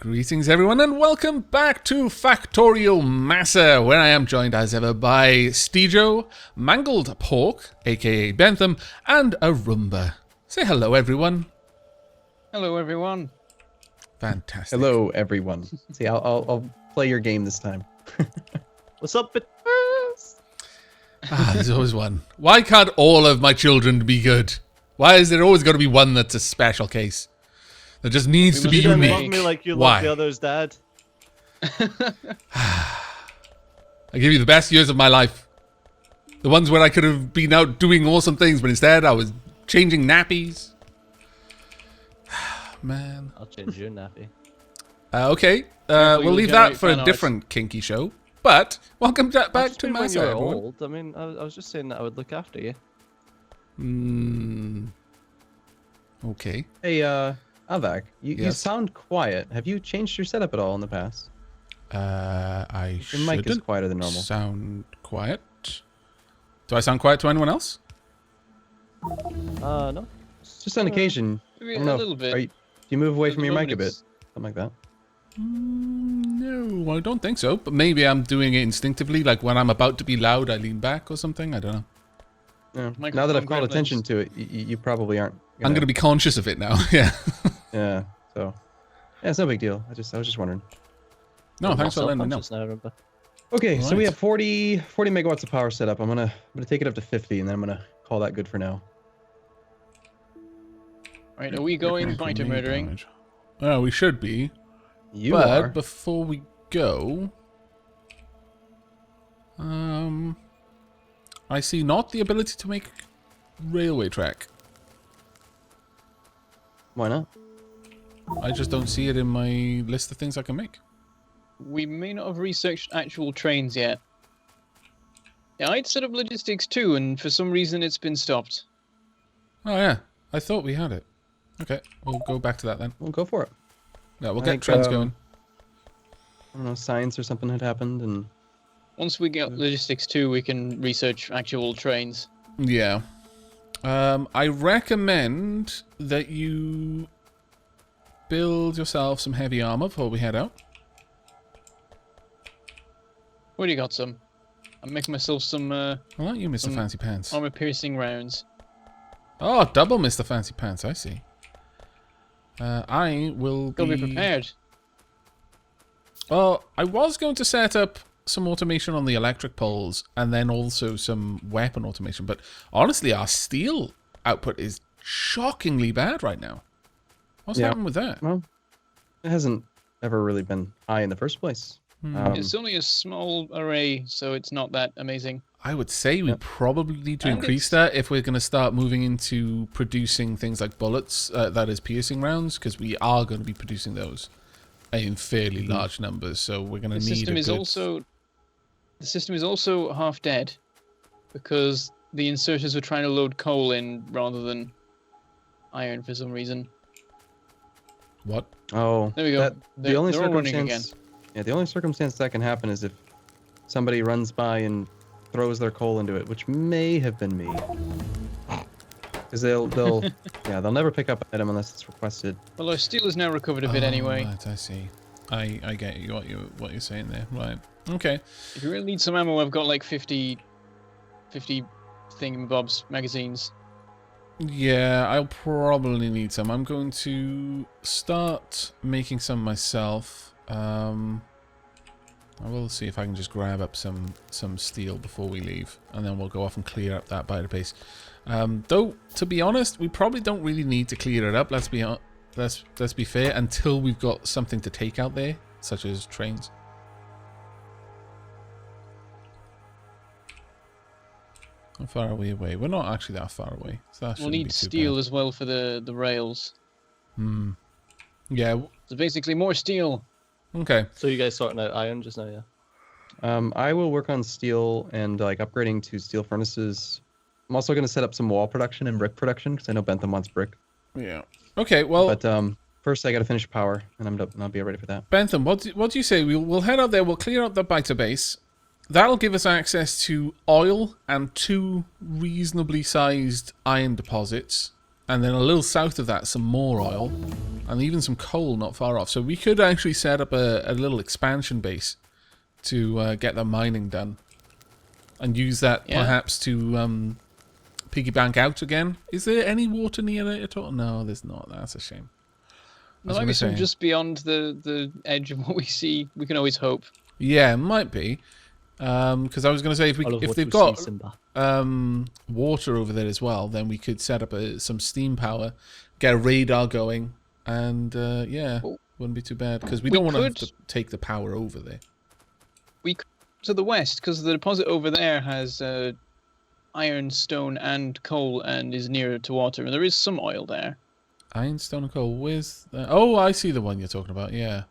Greetings everyone and welcome back to Factorio MASA, where I am joined as ever by Steejo, Mangled Pork, aka Bentham, and a Roomba. Say hello everyone. Hello everyone. Fantastic. Hello everyone. See, I'll play your game this time. What's up, There's always one. Why can't all of my children be good? Why is there always got to be one that's a special case? That just needs to be You don't unique. love me like you Why? love the others, Dad. I give you the best years of my life. The ones where I could have been out doing awesome things, but instead I was changing nappies. Man. I'll change your nappy. Okay, Careful, we'll you'll leave that generate for a fan art. different kinky show. But welcome back Just to mean when Masa, you're everyone. old. I mean, I was just saying that I would look after you. Okay. Hey, Aavak, you Yes. sound quiet. Have you changed your setup at all in the past? I Your mic is shouldn't quieter than normal. sound quiet. Do I sound quiet to anyone else? No. Just on occasion. Maybe I a don't know. little bit. Do you move away At from the your mic a moment bit? it's- Something like that. No, I don't think so. But maybe I'm doing it instinctively. Like when I'm about to be loud, I lean back or something. I don't know. Yeah. Now that Microphone I've called gremlins. attention to it, you probably aren't. I'm going to be conscious of it now. Yeah. Yeah. So. Yeah, it's no big deal. I was just wondering. No, thanks for letting me know. Self-conscious now, remember? Okay, so we Right. have 40 megawatts of power set up. I'm gonna take it up to 50, and then I'm gonna call that good for now. Right, are we going biter murdering? Oh, we should be. You But are. before we go, I see not the ability to make railway track. Why not? I just don't see it in my list of things I can make. We may not have researched actual trains yet. Yeah, I'd set up logistics too, and for some reason it's been stopped. Oh yeah, I thought we had it. Okay, we'll go back to that then. We'll go for it. Yeah, we'll I get think, trends going. I don't know, science or something had happened, and Once we get logistics 2, we can research actual trains. Yeah. I recommend that you build yourself some heavy armor before we head out. Already got some. I'm making myself some Well, not you, Mr. Fancy Pants. armor-piercing rounds. Oh, double Mr. Fancy Pants, I see. I will Gotta be prepared. Well, I was going to set up some automation on the electric poles and then also some weapon automation, but honestly, our steel output is shockingly bad right now. What's Yeah. happened with that? well, it hasn't ever really been high in the first place. It's only a small array, so it's not that amazing. I would say we Yeah. probably need to And increase that if we're going to start moving into producing things like bullets, that is piercing rounds, because we are going to be producing those in fairly large numbers. So we're going to The need system a is good... also the system is also half dead because the inserters were trying to load coal in rather than iron for some reason. What? Oh, There we go. the only they're all running circumstance. Yeah, the only circumstance that can happen is if somebody runs by and throws their coal into it, which may have been me. Because they'll yeah, they'll never pick up an item unless it's requested. Well, our steel is now recovered a bit anyway. Right, I see. I get you what you're saying there. Right. Okay. If you really need some ammo, I've got like 50 thingamabobs magazines. Yeah, I'll probably need some. I'm going to start making some myself. I will see if I can just grab up some steel before we leave, and then we'll go off and clear up that biter base. Though, to be honest, we probably don't really need to clear it up. Let's be fair, until we've got something to take out there, such as trains. How far are we away? We're not actually that far away. So that We'll shouldn't be need too steel bad. as well for the rails. Yeah. So basically, more steel. Okay. So you guys sorting out iron just now, yeah? I will work on steel and like upgrading to steel furnaces. I'm also going to set up some wall production and brick production because I know Bentham wants brick. Yeah. Okay. Well, But first I got to finish power, and I'll be ready for that. Bentham, what do you say? We'll head out there. We'll clear up the biter base. That'll give us access to oil and 2 reasonably sized iron deposits. and then a little south of that, some more oil, and even some coal not far off. So we could actually set up a little expansion base to get the mining done, and use that perhaps to piggy bank out again. Is there any water near it at all? No, there's not. That's a shame. There might be some just beyond the edge of what we see. We can always hope. Yeah, it might be. Because I was going to say, if they've got water over there as well, then we could set up some steam power, get a radar going, and wouldn't be too bad. Because we don't want to have to take the power over there. We could to the west, because the deposit over there has iron, stone, and coal, and is nearer to water, and there is some oil there. Iron, stone, and coal. Where's that? Oh, I see the one you're talking about. Yeah,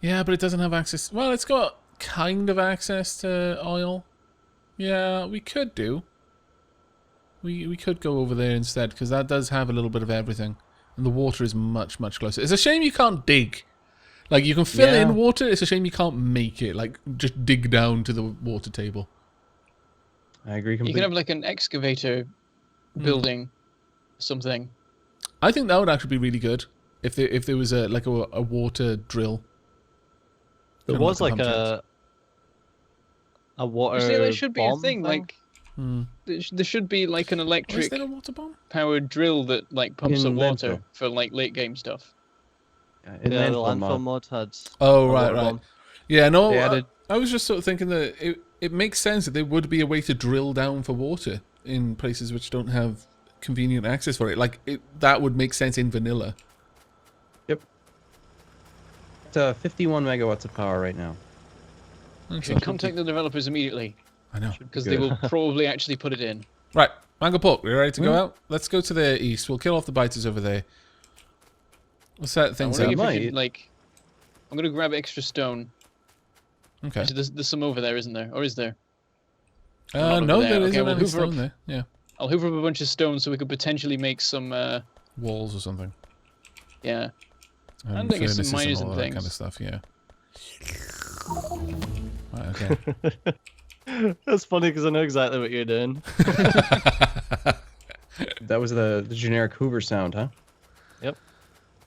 yeah, but it doesn't have access. Well, it's got kind of access to oil. Yeah, we could do. We could go over there instead, because that does have a little bit of everything, and the water is much closer. It's a shame you can't dig. Like, you can fill in water. It's a shame you can't make it. Like, just dig down to the water table. I agree completely. You can have like an excavator building something. I think that would actually be really good if there was a water drill. There was like a water. You see, there should be a thing like. There should be like an electric Is there a water bomb? powered drill that like pumps up water landfill. for like late game stuff. In The landfill landfill mod. mod had. Oh, a right. water bomb. Yeah, no, They added- I was just sort of thinking that it makes sense that there would be a way to drill down for water in places which don't have convenient access for it. Like, that would make sense in vanilla. Yep. It's 51 megawatts of power right now. You should contact the developers immediately, I know. because they will probably actually put it in. Right, Mango Pork, we ready to go out? Let's go to the east. We'll kill off the biters over there. We'll set things I'm up. wondering if we could, like, I'm gonna grab extra stone. Okay. Actually, there's some over there, isn't there? Or is there? No, over there. there Okay, isn't we'll any hoover stone up. there. Yeah. I'll hoover up a bunch of stone so we could potentially make some. Walls or something. Yeah. I'm thinking some furnaces miners all and that things. kind of stuff, yeah. Right, okay. That's funny because I know exactly what you're doing. That was the generic Hoover sound, huh? Yep.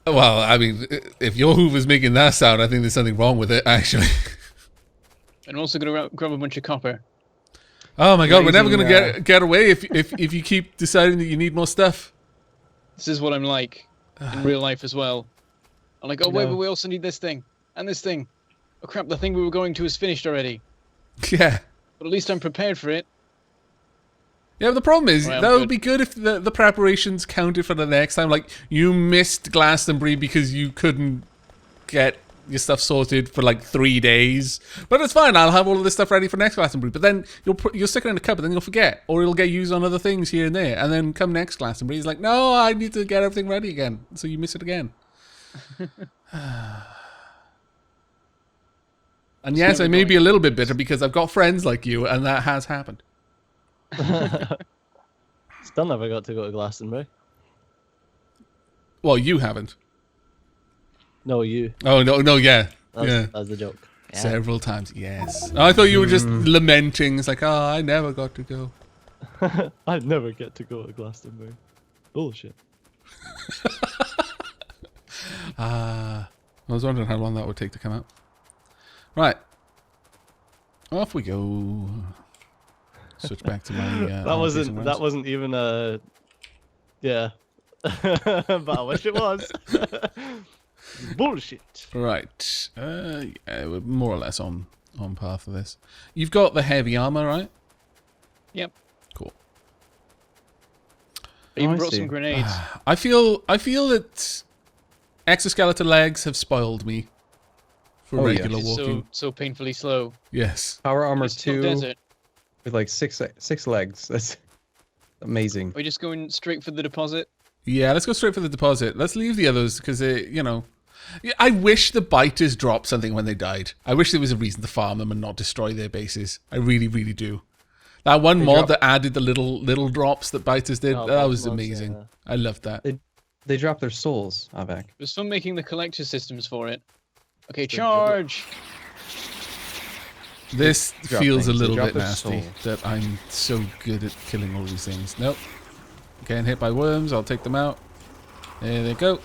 Well, I mean, if your Hoover's making that sound, I think there's something wrong with it, actually. And I'm also gonna grab a bunch of copper. Oh my god, we're never Raising, gonna get away if you keep deciding that you need more stuff. This is what I'm like in real life as well. I'm like, oh wait, No. but we also need this thing and this thing. Oh crap, the thing we were going to is finished already. Yeah. But at least I'm prepared for it. Yeah, but the problem is, Right, I'm that would good. be good if the preparations counted for the next time. Like, you missed Glastonbury because you couldn't get your stuff sorted for like 3 days. But it's fine, I'll have all of this stuff ready for next Glastonbury. But then you'll stick it in a cupboard, then you'll forget. Or it'll get used on other things here and there. And then come next Glastonbury, it's like, no, I need to get everything ready again. So you miss it again. And yes, I may be a little bit bitter because I've got friends like you, and that has happened. Still never got to go to Glastonbury. Well, you haven't. No, you. Oh, no, yeah. Yeah. That's the joke. Yeah. Several times, yes. I thought you were just lamenting. It's like, oh, I never got to go. I'd never get to go to Glastonbury. Bullshit. I was wondering how long that would take to come out. Right. Off we go. Switch back to my... that wasn't even a... Yeah. But I wish it was. Bullshit. Right. Yeah, we're more or less on path for this. You've got the heavy armor, right? Yep. Cool. I even I brought see. some grenades. I feel that exoskeleton legs have spoiled me for Oh, yeah. regular It's walking. so painfully slow. Yes. Power armor It's still 2 desert. with like six legs. That's amazing. Are we just going straight for the deposit? Yeah, let's go straight for the deposit. Let's leave the others because they, Yeah, I wish the biters dropped something when they died. I wish there was a reason to farm them and not destroy their bases. I really, really do. That one mod that added the little drops that biters did, Oh, that those was mods, amazing. yeah. I loved that. They drop their souls, Aavak. It was fun making the collector systems for it. Okay, charge! This drop feels a things. They little drop bit their nasty soul. that I'm so good at killing all these things. Nope. Getting hit by worms, I'll take them out. There they go.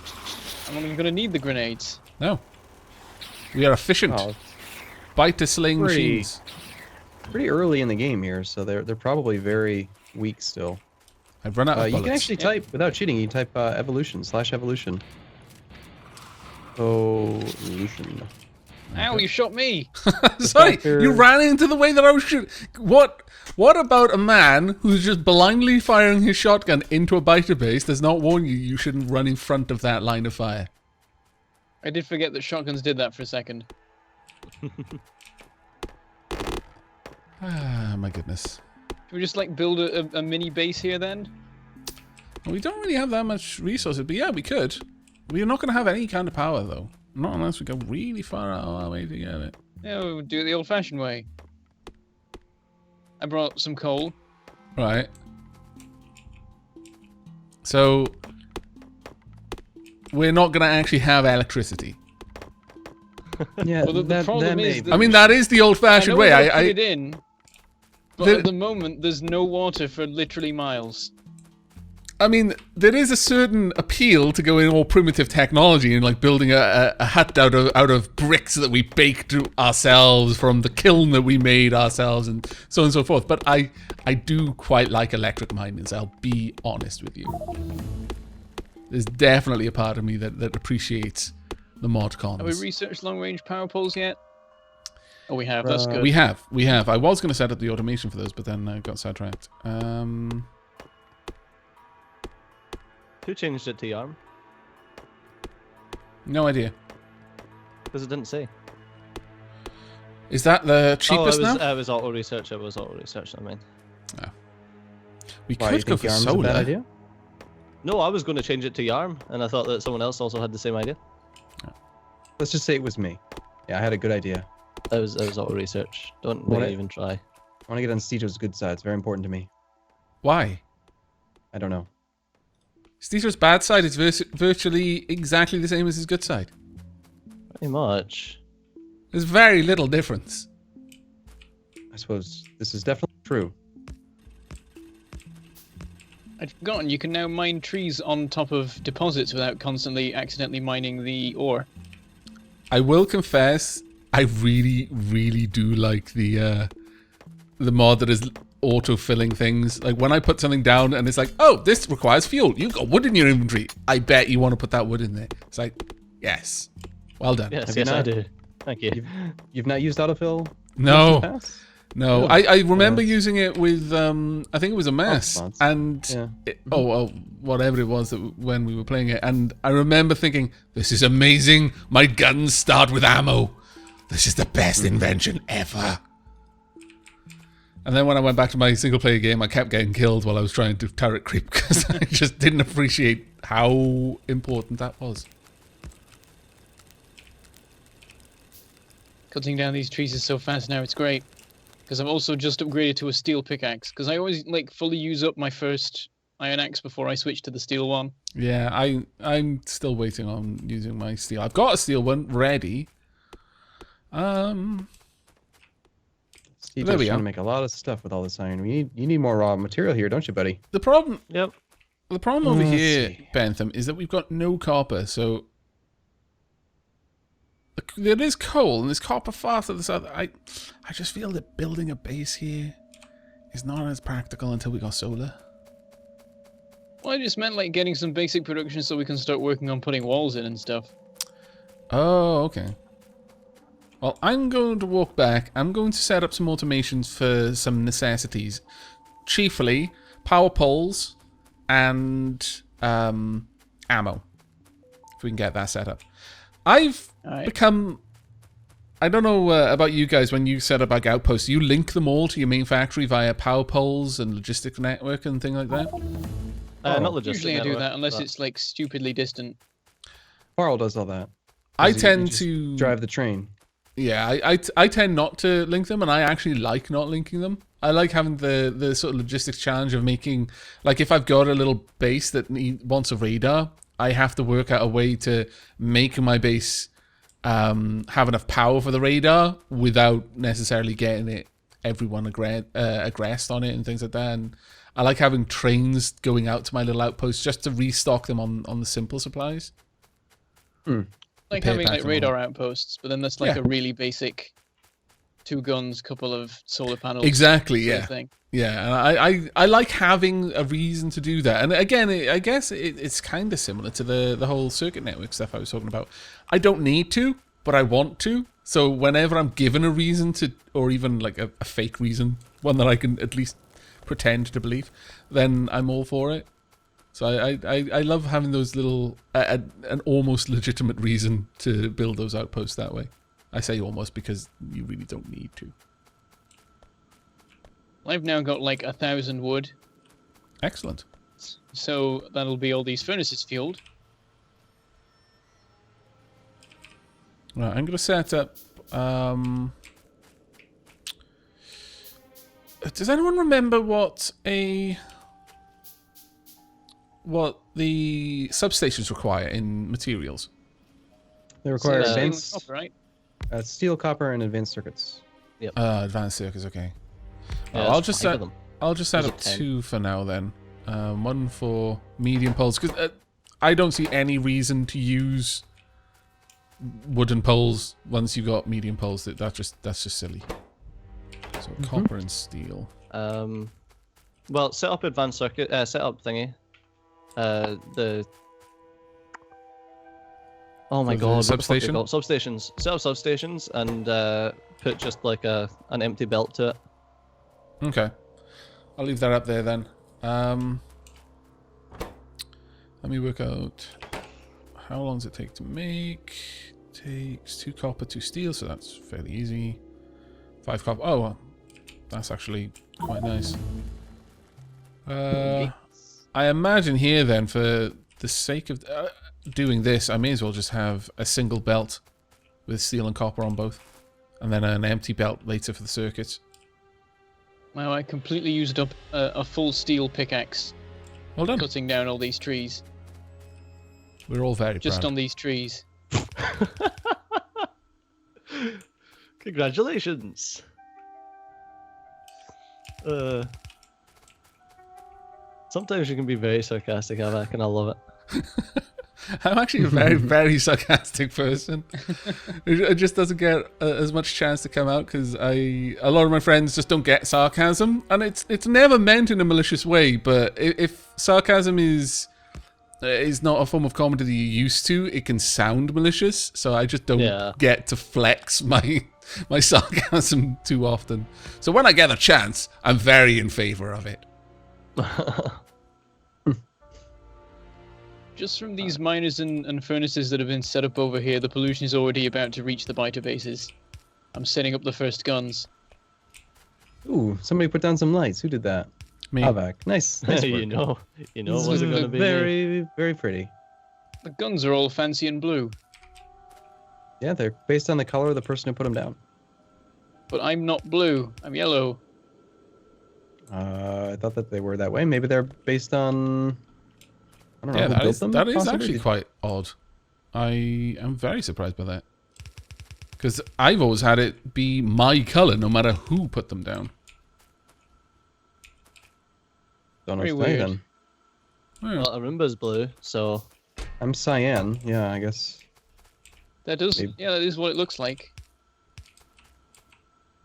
I'm not even going to need the grenades. No. We are efficient. Oh, Bite to sling Pretty- machines. pretty early in the game here, so they're probably very weak still. I've run out of You bullets. can actually type without cheating. You type evolution /evolution. Evolution. Ow, you shot me! Sorry, Factor- you ran into the way that I was shooting. What about a man who's just blindly firing his shotgun into a biter base does not warn you you shouldn't run in front of that line of fire? I did forget that shotguns did that for a second. Ah, my goodness. Should we just like build a mini base here then? Well, we don't really have that much resources, but yeah, we could. We're not going to have any kind of power, though. Not unless we go really far out of our way to get it. Yeah, we'll do it the old-fashioned way. I brought some coal. Right. So, we're not going to actually have electricity. Yeah, Well, the problem is that- I mean, that is the old-fashioned way. I put it in, but The- at the moment there's no water for literally miles. I mean, there is a certain appeal to going all primitive technology and like building a hut out of bricks that we baked ourselves from the kiln that we made ourselves and so on and so forth. But I do quite like electric miners, I'll be honest with you. There's definitely a part of me that appreciates the mod cons. Have we researched long-range power poles yet? Oh, we have. That's good. We have. I was going to set up the automation for those, but then I got sidetracked. Who changed it to Yarm? No idea. Because it didn't say. Is that the cheapest now? It was auto research. It was auto research. I mean, We Why, you could go think for Yarm's a solar. bad idea? no, I was going to change it to Yarm, and I thought that someone else also had the same idea. Let's just say it was me. Yeah, I had a good idea. It was auto research. Don't What really I- even try. I want to get on Steeto's good side. It's very important to me. Why? I don't know. Steeter's bad side is virtually exactly the same as his good side. Pretty much. There's very little difference. I suppose this is definitely true. I'd forgotten you can now mine trees on top of deposits without constantly accidentally mining the ore. I will confess, I really, really do like the mod that is auto-filling things. Like when I put something down and it's like, oh, this requires fuel. You've got wood in your inventory. I bet you want to put that wood in there. It's like, yes. Well done. Yes, Have you yes, I not? do. Thank you. You've not used autofill? No. in the past? No, Really? I remember using it with, I think it was a mess. Mods. And, Yeah. whatever it was that when we were playing it. And I remember thinking, this is amazing. My guns start with ammo. This is the best invention ever. And then when I went back to my single player game, I kept getting killed while I was trying to turret creep because I just didn't appreciate how important that was. Cutting down these trees is so fast now, it's great. Because I've also just upgraded to a steel pickaxe. Because I always like fully use up my first iron axe before I switch to the steel one. Yeah, I'm still waiting on using my steel. I've got a steel one ready. Steeto's There we trying are. to make a lot of stuff with all this iron. You need more raw material here, don't you, buddy? The problem Yep. over Let's here, see. Bentham, is that we've got no copper, so there is coal and there's copper far to the south. I just feel that building a base here is not as practical until we got solar. Well, I just meant like getting some basic production so we can start working on putting walls in and stuff. Oh, okay. Well, I'm going to walk back. I'm going to set up some automations for some necessities. Chiefly, power poles and ammo. If we can get that set up. I've Alright. become... I don't know about you guys, when you set up like Outposts, you link them all to your main factory via power poles and logistic network and thing like that? Not logistic. Usually I do network, that unless but- it's like stupidly distant. Farrell does all that. I 'Cause you tend just to... drive the train. Yeah, I tend not to link them, and I actually like not linking them. I like having the sort of logistics challenge of making, like if I've got a little base that wants a radar, I have to work out a way to make my base have enough power for the radar without necessarily getting it everyone aggressed on it and things like that. And I like having trains going out to my little outposts just to restock them on the simple supplies. Like Pay it having back like to radar normal. outposts, but then that's like Yeah. a really basic 2 guns, couple of solar panels. Exactly, sort of yeah. thing. Yeah, and I like having a reason to do that. And again, I guess it's kind of similar to the whole circuit network stuff I was talking about. I don't need to, but I want to. So whenever I'm given a reason to, or even like a fake reason, one that I can at least pretend to believe, then I'm all for it. So I love having those little, an almost legitimate reason to build those outposts that way. I say almost because you really don't need to. I've now got like 1,000 wood, Excellent. so that'll be all these furnaces fueled. Right, I'm going to set up... does anyone remember what the substations require in materials? They require So, advanced copper, right? steel, copper, and advanced circuits. Advanced circuits, okay. Yeah, I'll there's just 5 set of them. I'll just set Is up it 10? 2 for now then. One for medium poles, because I don't see any reason to use wooden poles once you've got medium poles. That's just silly. So copper and steel. Well, set up advanced circuit. Set up thingy. Oh my The god! What the fuck are they substation? called? Substations. Set up substations and put just like an empty belt to it. Okay. I'll leave that up there then. Let me work out how long does it take to make. Takes 2 copper, 2 steel, so that's fairly easy. 5 copper. Oh, well, that's actually quite nice. I imagine here then, for the sake of doing this, I may as well just have a single belt with steel and copper on both, and then an empty belt later for the circuits. Wow, I completely used up a full steel pickaxe Well done. cutting down all these trees. We're all very Just proud. on these trees. Congratulations. Sometimes you can be very sarcastic, Aavak, and I love it. I'm actually a very, very sarcastic person. It just doesn't get as much chance to come out because a lot of my friends just don't get sarcasm, and it's never meant in a malicious way. But if sarcasm is not a form of comedy that you're used to, it can sound malicious. So I just don't get to flex my sarcasm too often. So when I get a chance, I'm very in favor of it. Just from these miners and furnaces that have been set up over here, the pollution is already about to reach the biter bases. I'm setting up the first guns. Ooh, somebody put down some lights. Who did that? Me. Aavak. Nice. Nice work. you know, it This wasn't is going to be me. very, very pretty. The guns are all fancy and blue, Yeah, they're based on the color of the person who put them down. but I'm not blue. I'm yellow. I thought that they were that way. Maybe they're based on. I don't know. Yeah, who built them, that is possibly? actually quite odd. I am very surprised by that. Because I've always had it be my color no matter who put them down. Don't know Very what to say weird. then. Well, Well, Arumba's blue, so I'm cyan. Yeah, I guess. That does, Maybe. yeah, that is what it looks like.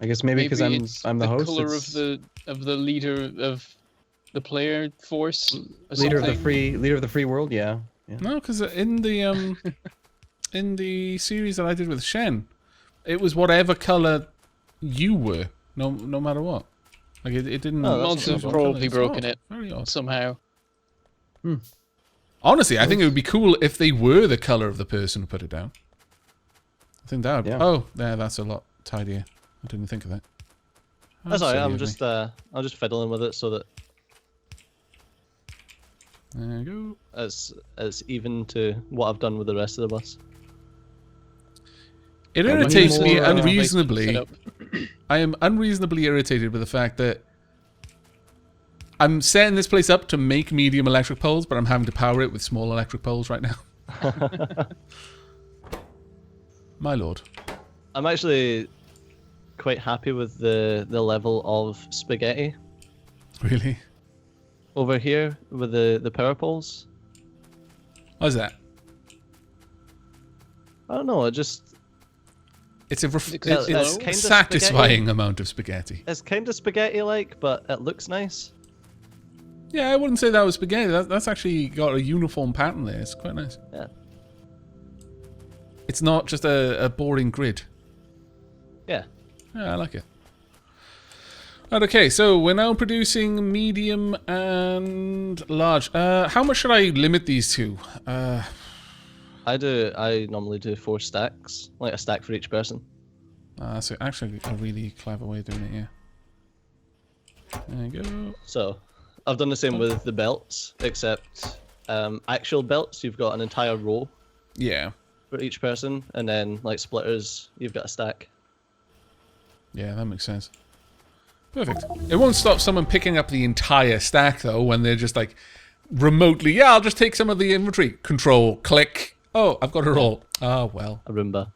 I guess maybe because it's I'm the host. color it's of the leader of the player force. Or leader of the something. free world. Yeah. Yeah. no, because in the series that I did with Shen, it was whatever color you were, no matter what. Like it didn't. Oh, that's Mods have interesting. probably It's broken odd. it Very odd. somehow. Honestly, I think it would be cool if they were the color of the person who put it down. I think that would. Yeah. Oh, yeah, that's a lot tidier. I didn't think of that. that's How alright. silly I'm of me. just fiddling with it so that There you go. it's even to what I've done with the rest of the bus. It Yeah, irritates me more, unreasonably. Set up. I am unreasonably irritated with the fact that I'm setting this place up to make medium electric poles, but I'm having to power it with small electric poles right now. My lord. I'm actually quite happy with the level of spaghetti Really? over here with the power poles. How's that? I don't know. It's a Is it 'cause it's it's low? kinda satisfying amount of spaghetti. It's kind of spaghetti-like, but it looks nice. Yeah, I wouldn't say that was spaghetti. That's actually got a uniform pattern there. It's quite nice. Yeah. It's not just a boring grid. Yeah. Yeah, I like it. Right, okay, so we're now producing medium and large. How much should I limit these to? I normally do 4 stacks, like a stack for each person. So actually a really clever way of doing it, yeah. There you go. So I've done the same with the belts, except actual belts, you've got an entire row Yeah. for each person, and then like splitters, you've got a stack. Yeah, that makes sense. Perfect. It won't stop someone picking up the entire stack, though, when they're just like remotely, yeah, I'll just take some of the inventory. Control, click. Oh, I've got it all. Oh, well. A Roomba.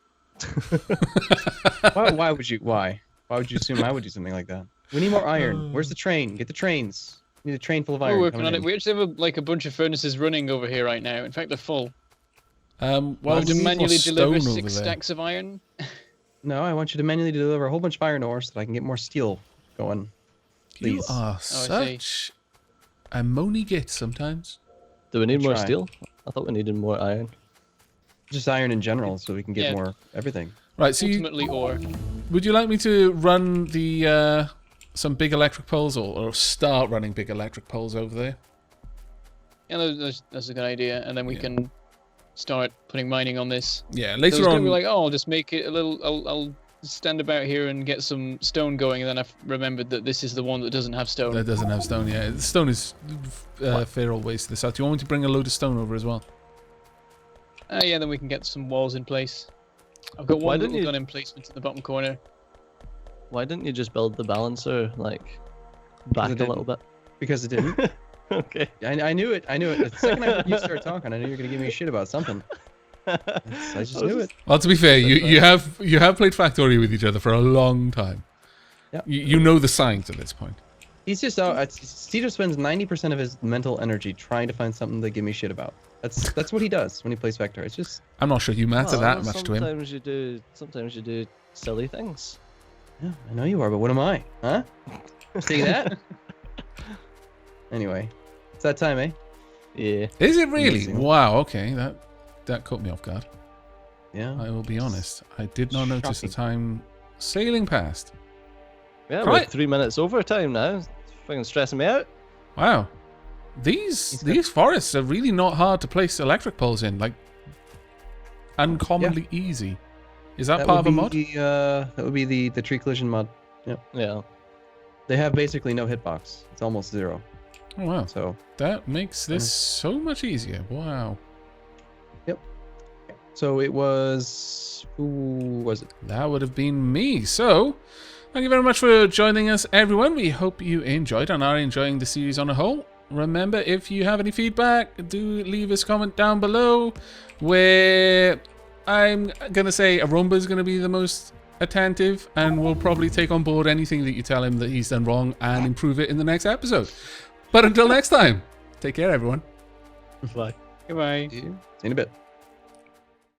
Why would you assume I would do something like that? We need more iron. Where's the train? Get the trains. We need a train full of iron. We're working coming on it. in. We actually have a bunch of furnaces running over here right now. In fact, they're full. Well, Want we to need more manually deliver stone 6 over there. stacks of iron? No, I want you to manually deliver a whole bunch of iron ore so that I can get more steel going. You Please. are see. such a moany git sometimes. Do we need more Try. steel? I thought we needed more iron. Just iron in general so we can get Yeah. more everything. Right, so Ultimately, ore. would you like me to run the some big electric poles or start running big electric poles over there? Yeah, that's a good idea. And then we Yeah. can start putting mining on this. Yeah, So I later was gonna on. be like, oh, I'll just make it a little. I'll stand about here and get some stone going, and then I remembered that this is the one that doesn't have stone. That doesn't have stone, yeah. The stone is fair old ways to the south. Do you want me to bring a load of stone over as well? Yeah, then we can get some walls in place. I've got Why one didn't little you- gun emplacement in the bottom corner. Why didn't you just build the balancer like back a didn't. little bit? Because it didn't. Okay. I knew it. The second I heard you start talking, I knew you were gonna give me shit about something. I just knew it. Well, to be fair, you have played Factorio with each other for a long time. Yeah. You know the signs at this point. He's just out. Cedar spends 90% of his mental energy trying to find something to give me shit about. That's what he does when he plays Factorio. It's just I'm not sure you matter Well, that much to him. Sometimes you do silly things. yeah, I know you are, but what am I? Huh? See that? Anyway, it's that time, eh? Yeah. Is it really? Amazing. Wow, okay. That caught me off guard. Yeah. I will be honest. I did not notice the Shocking. time sailing past. Yeah, Right. we're 3 minutes overtime now. It's fucking stressing me out. Wow. These forests are really not hard to place electric poles in. Like, uncommonly easy. Is that part of a mod? That would be the tree collision mod. Yeah. They have basically no hitbox. It's almost 0. Oh, wow. So That makes this so much easier. Wow. it was. Who was it? That would have been me. So, thank you very much for joining us, everyone. We hope you enjoyed and are enjoying the series on a whole. Remember, if you have any feedback, do leave us a comment down below, where I'm going to say Arumba is going to be the most attentive, and will probably take on board anything that you tell him that he's done wrong and improve it in the next episode. But until next time, take care, everyone. Bye. Goodbye. See you in a bit.